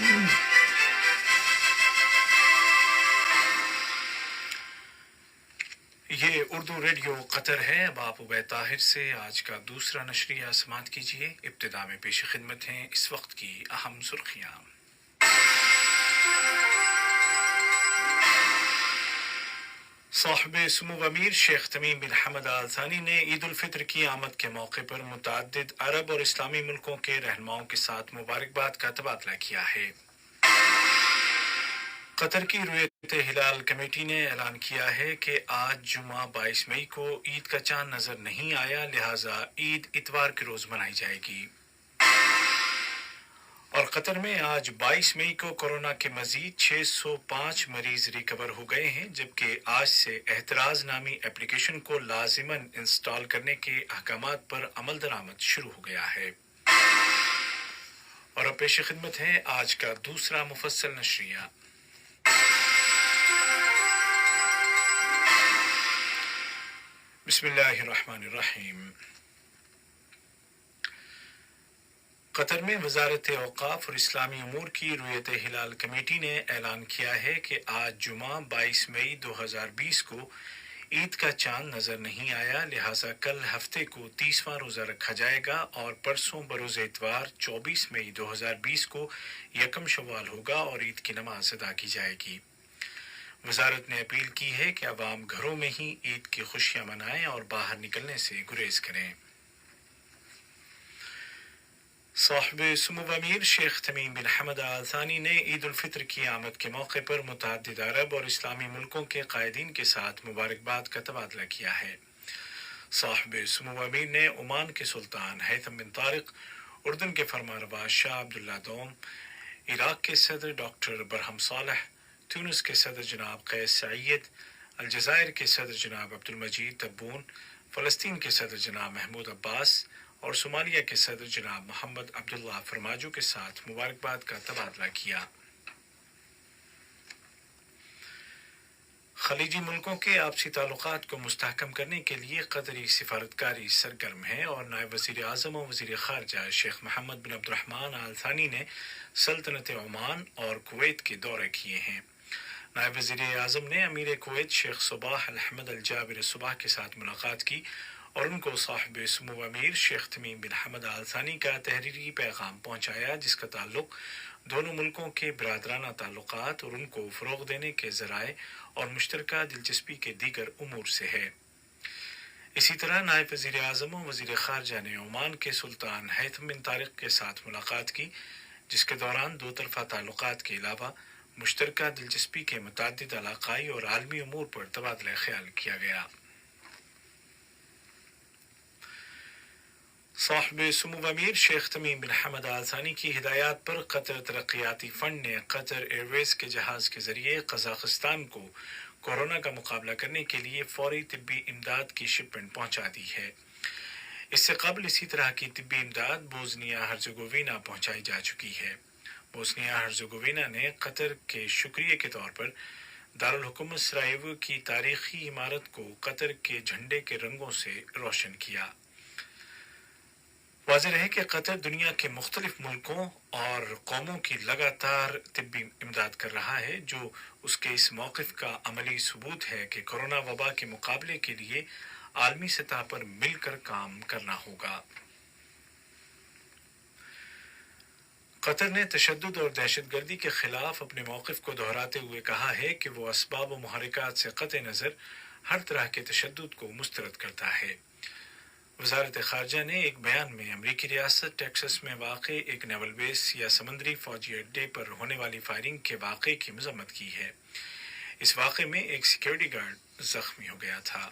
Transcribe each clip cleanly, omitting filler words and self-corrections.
یہ اردو ریڈیو قطر ہے۔ اب آپ عبید طاہر سے آج کا دوسرا نشریہ سماعت کیجیے۔ ابتدا میں پیش خدمت ہیں اس وقت کی اہم سرخیاں۔ صاحب سمو امیر شیخ تمیم بن حمد آل ثانی نے عید الفطر کی آمد کے موقع پر متعدد عرب اور اسلامی ملکوں کے رہنماؤں کے ساتھ مبارکباد کا تبادلہ کیا ہے۔ قطر کی رویت ہلال کمیٹی نے اعلان کیا ہے کہ آج جمعہ 22 مئی کو عید کا چاند نظر نہیں آیا، لہٰذا عید اتوار کے روز منائی جائے گی۔ اور قطر میں آج 22 مئی کو کورونا کے مزید 605 مریض ریکور ہو گئے ہیں، جبکہ آج سے احتراز نامی اپلیکیشن کو لازماً انسٹال کرنے کے احکامات پر عمل درآمد شروع ہو گیا ہے۔ اور اب پیش خدمت ہے آج کا دوسرا مفصل نشریہ۔ بسم اللہ الرحمن الرحیم۔ قطر میں وزارت اوقاف اور اسلامی امور کی رویت ہلال کمیٹی نے اعلان کیا ہے کہ آج جمعہ 22 مئی 2020 کو عید کا چاند نظر نہیں آیا، لہٰذا کل ہفتے کو 30واں روزہ رکھا جائے گا اور پرسوں بروز اتوار 24 مئی 2020 کو یکم شوال ہوگا اور عید کی نماز ادا کی جائے گی۔ وزارت نے اپیل کی ہے کہ عوام گھروں میں ہی عید کی خوشیاں منائیں اور باہر نکلنے سے گریز کریں۔ صاحب سمو امیر شیخ تمیم بن حمد آل ثانی نے عید الفطر کی آمد کے موقع پر متعدد عرب اور اسلامی ملکوں کے قائدین کے ساتھ مبارکباد کا تبادلہ کیا ہے۔ صاحب سمو امیر نے عمان کے سلطان ہیثم بن طارق، اردن کے فرمانروا شاہ عبداللہ دوم، عراق کے صدر ڈاکٹر برہم صالح، تونس کے صدر جناب قیس سعید، الجزائر کے صدر جناب عبد المجید تبون، فلسطین کے صدر جناب محمود عباس اور صومالیہ کے صدر جناب محمد عبداللہ فرماجو کے ساتھ مبارکباد کا تبادلہ کیا۔ خلیجی ملکوں کے آپسی تعلقات کو مستحکم کرنے کے لیے قطری سفارتکاری سرگرم ہے اور نائب وزیر اعظم و وزیر خارجہ شیخ محمد بن عبد الرحمن آل ثانی نے سلطنت عمان اور کویت کے دورے کیے ہیں۔ نائب وزیر اعظم نے امیر کویت شیخ صباح الحمد الجابر صباح کے ساتھ ملاقات کی اور ان کو صاحب سمو امیر شیخ تمیم بن حمد آل ثانی کا تحریری پیغام پہنچایا، جس کا تعلق دونوں ملکوں کے برادرانہ تعلقات اور ان کو فروغ دینے کے ذرائع اور مشترکہ دلچسپی کے دیگر امور سے ہے۔ اسی طرح نائب وزیر اعظم و وزیر خارجہ نے عمان کے سلطان ہیثم بن طارق کے ساتھ ملاقات کی، جس کے دوران دو طرفہ تعلقات کے علاوہ مشترکہ دلچسپی کے متعدد علاقائی اور عالمی امور پر تبادلہ خیال کیا گیا۔ صاحب سمو امیر شیخ تمیم بن حمد آل ثانی کی ہدایات پر قطر ترقیاتی فنڈ نے قطر ایئر ویز کے جہاز کے ذریعے قزاقستان کو کورونا کا مقابلہ کرنے کے لیے فوری طبی امداد کی شپمنٹ پہنچا دی ہے۔ اس سے قبل اسی طرح کی طبی امداد بوسنیا ہرزیگووینا پہنچائی جا چکی ہے۔ بوسنیا ہرزیگووینا نے قطر کے شکریہ کے طور پر دارالحکومت سرائیوو کی تاریخی عمارت کو قطر کے جھنڈے کے رنگوں سے روشن کیا۔ واضح رہے کہ قطر دنیا کے مختلف ملکوں اور قوموں کی لگاتار طبی امداد کر رہا ہے، جو اس کے اس موقف کا عملی ثبوت ہے کہ کورونا وبا کے مقابلے کے لیے عالمی سطح پر مل کر کام کرنا ہوگا۔ قطر نے تشدد اور دہشت گردی کے خلاف اپنے موقف کو دہراتے ہوئے کہا ہے کہ وہ اسباب و محرکات سے قطع نظر ہر طرح کے تشدد کو مسترد کرتا ہے۔ وزارت خارجہ نے ایک بیان میں امریکی ریاست ٹیکساس میں واقع ایک نیول بیس یا سمندری فوجی اڈے پر ہونے والی فائرنگ کے واقعے کی مذمت کی ہے۔ اس واقعے میں ایک سیکیورٹی گارڈ زخمی ہو گیا تھا۔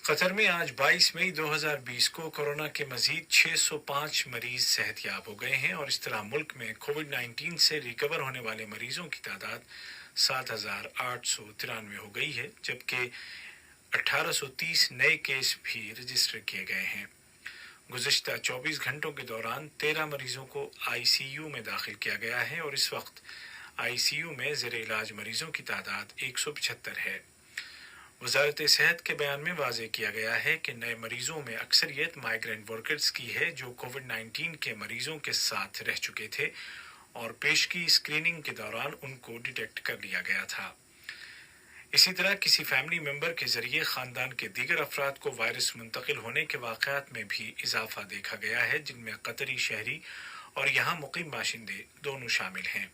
قطر میں آج 22 مئی 2020 کو کورونا کے مزید 605 مریض صحت یاب ہو گئے ہیں اور اس طرح ملک میں کووڈ 19 سے ریکور ہونے والے مریضوں کی تعداد 7,893 ہو گئی ہے، جبکہ 1830 نئے کیس بھی رجسٹر کیے گئے ہیں۔ گزشتہ 24 گھنٹوں کے دوران 13 مریضوں کو آئی سی یو میں داخل کیا گیا ہے اور اس وقت آئی سی یو میں زیر علاج مریضوں کی تعداد 175 ہے۔ वजारत सेहत के बयान में वाज़ेह किया गया है कि नए मरीजों में अक्सरियत माइग्रेंट वर्कर्स की है जो कोविड-19 के मरीजों के साथ रह चुके थे और पेशगी स्क्रीनिंग के दौरान उनको डिटेक्ट कर लिया गया था। इसी तरह किसी फैमिली मेंबर के जरिए खानदान के दीगर अफराद को वायरस मुंतकिल होने के वाक़यात में भी इजाफा देखा गया है, जिनमें कतरी शहरी और यहाँ मुकीम बाशिंदे दोनों शामिल हैं।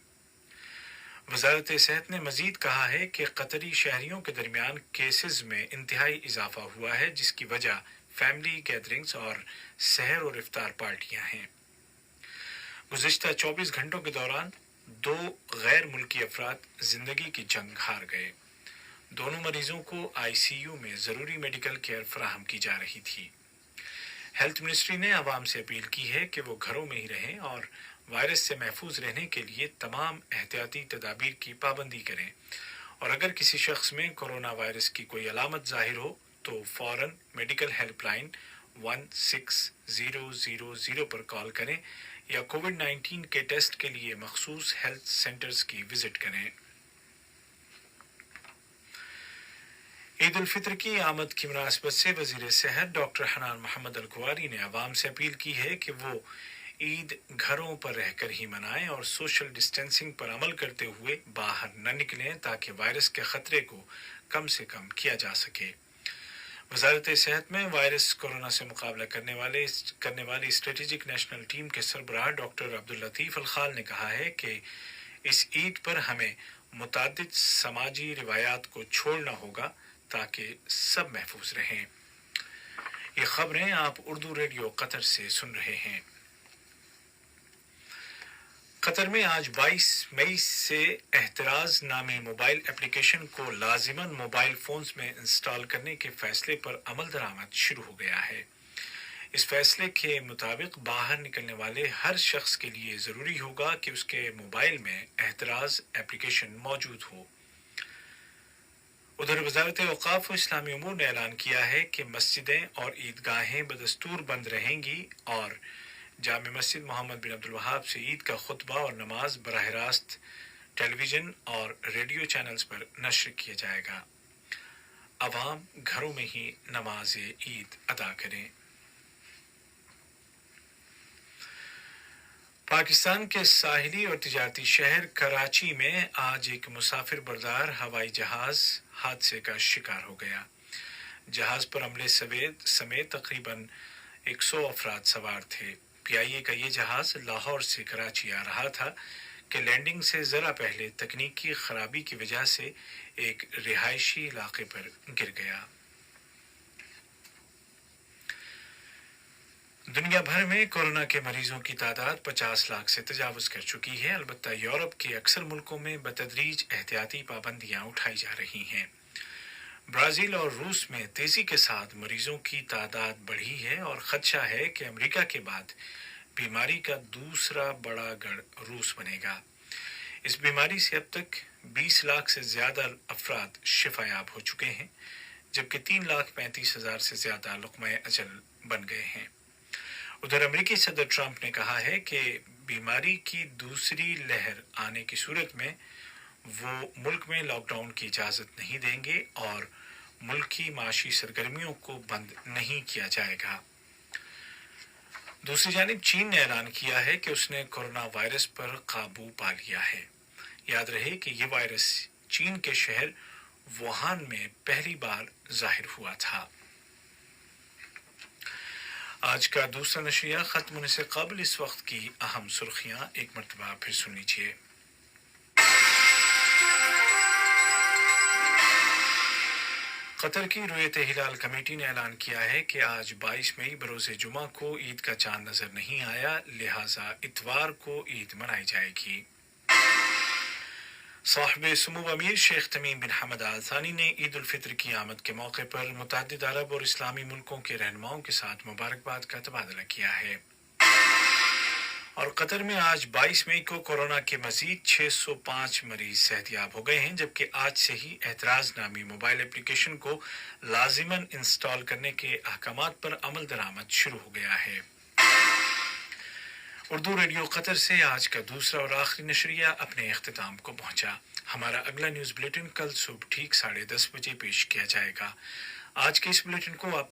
वजारत सेहत ने मजीद कहा है कि कतरी शहरियों के दरमियान केसेस में इंतहाई इजाफा हुआ है, जिसकी वजह फैमिली गैदरिंग्स और सहर और इफ्तार पार्टियां हैं। गुज़िश्ता 24 घंटों के दौरान 2 गैर मुल्की अफराद जिंदगी की जंग हार गए। दोनों मरीजों को आईसीयू में ज़रूरी मेडिकल केयर फराहम की जा रही थी। हेल्थ मिनिस्ट्री ने आवाम से अपील की है कि वो घरों में ही रहें और वायरस से महफूज रहने के लिए तमाम एहतियाती तदाबीर की पाबंदी करें, और अगर किसी शख्स में कोरोना वायरस की कोई अलामत जाहिर हो तो फ़ौरन मेडिकल हेल्पलाइन 1600 पर कॉल करें या कोविड-19 के टेस्ट के लिए मखसूस हेल्थ सेंटर्स की विजिट करें। ईद उल फितर की आमद की मुनासबत से वज़ीर सेहत डॉक्टर हनान मोहम्मद अल-कुवारी ने आवाम से अपील की है कि वो ईद घरों पर रहकर ही मनाएं और सोशल डिस्टेंसिंग पर अमल करते हुए बाहर न निकलें ताकि वायरस के खतरे को कम से कम किया जा सके। वजारत सेहत में वायरस कोरोना से मुकाबला करने वाली स्ट्रेटेजिक नेशनल टीम के सरबराह डॉक्टर अब्दुल लतीफ़ अल खाल ने कहा है कि इस ईद पर हमें मुतादिद समाजी रिवायात को छोड़ना होगा ताकि सब महफूज रहें। ये खबरें आप उर्दू रेडियो कतर से सुन रहे हैं। कतर में आज 22 मई से एहतराज नामी मोबाइल एप्लीकेशन को लाजिमन मोबाइल फोन्स में इंस्टॉल करने के फैसले पर अमल दरामद शुरू हो गया है। इस फैसले के मुताबिक बाहर निकलने वाले हर शख्स के लिए ज़रूरी होगा कि उसके मोबाइल में एहतराज एप्लीकेशन मौजूद हो। उधर वजारत औक़ाफ़ व इस्लामी उमूर ने ऐलान किया है कि मस्जिदें और ईदगाहें बदस्तूर बंद रहेंगी और जामे मस्जिद मोहम्मद बिन अब्दुल वहाब से ईद का खुतबा और नमाज बराह रास्त टेलीविज़न और रेडियो चैनल्स पर नश्र किया जाएगा। अवाम घरों में ही नमाज ईद अदा करें। पाकिस्तान के साहिली और तिजारती शहर कराची में आज एक मुसाफिर बरदार हवाई जहाज हादसे का शिकार हो गया। जहाज पर अमले समेत तकरीबन 100 अफराद सवार थे। पीआईए का ये जहाज लाहौर से कराची आ रहा था कि लैंडिंग से ज़रा पहले तकनीकी खराबी की वजह से एक रिहायशी इलाके पर गिर गया। दुनिया भर में कोरोना के मरीजों की तादाद 50 लाख से तजावज़ कर चुकी है। अलबत्ता यूरोप के अक्सर मुल्कों में बतदरीज एहतियाती पाबंदियां उठाई जा रही हैं। ब्राज़ील और रूस में तेज़ी के साथ मरीजों की तादाद बढ़ी है और ख़दशा है कि अमेरिका के बाद बीमारी का दूसरा बड़ा गढ़ रूस बनेगा। इस बीमारी से अब तक 20 लाख से ज़्यादा अफराद शिफायाब हो चुके हैं, जबकि 3,35,000 से ज़्यादा लुक़्मा अजल बन गए हैं। उधर अमेरिकी सदर ट्रंप ने कहा है कि बीमारी की दूसरी लहर आने की सूरत में वो मुल्क में लॉकडाउन की इजाज़त नहीं देंगे और मुल्क की माशी सरगर्मियों को बंद नहीं किया जाएगा। दूसरी जानिब चीन ने ऐलान किया है कि उसने कोरोना वायरस पर काबू पा लिया है। याद रहे कि ये वायरस चीन के शहर वुहान में पहली बार जाहिर हुआ था। आज का दूसरा नशरिया खत्म होने से कबल इस वक्त की अहम सुर्खियां एक मरतबा फिर सुन लीजिए। कतर की रुयत हिलाल कमेटी ने ऐलान किया है कि आज 22 मई बरोज़े जुमा को ईद का चांद नजर नहीं आया, लिहाजा इतवार को ईद मनाई जाएगी। साहिब सुमू अमीर शेख तमीम बिन हमद आल थानी ने ईद उल फितर की आमद के मौके पर मुतअद्दिद अरब और इस्लामी मुल्कों के रहनुमाओं के साथ मुबारकबाद का तबादला किया है। और कतर में आज 22 मई को कोरोना के मजीद 605 मरीज सेहतयाब हो गए हैं, जबकि आज से ही एतराज नामी मोबाइल एप्लीकेशन को लाजिमन इंस्टॉल करने के अहकामात पर अमल दरामद शुरू हो गया है। उर्दू रेडियो कतर से आज का दूसरा और आखिरी नशरिया अपने इख्तिताम को पहुंचा। ہمارا اگلا نیوز بلیٹن کل صبح ٹھیک 10:30 بجے پیش کیا جائے گا۔ آج کے اس بلیٹن کو آپ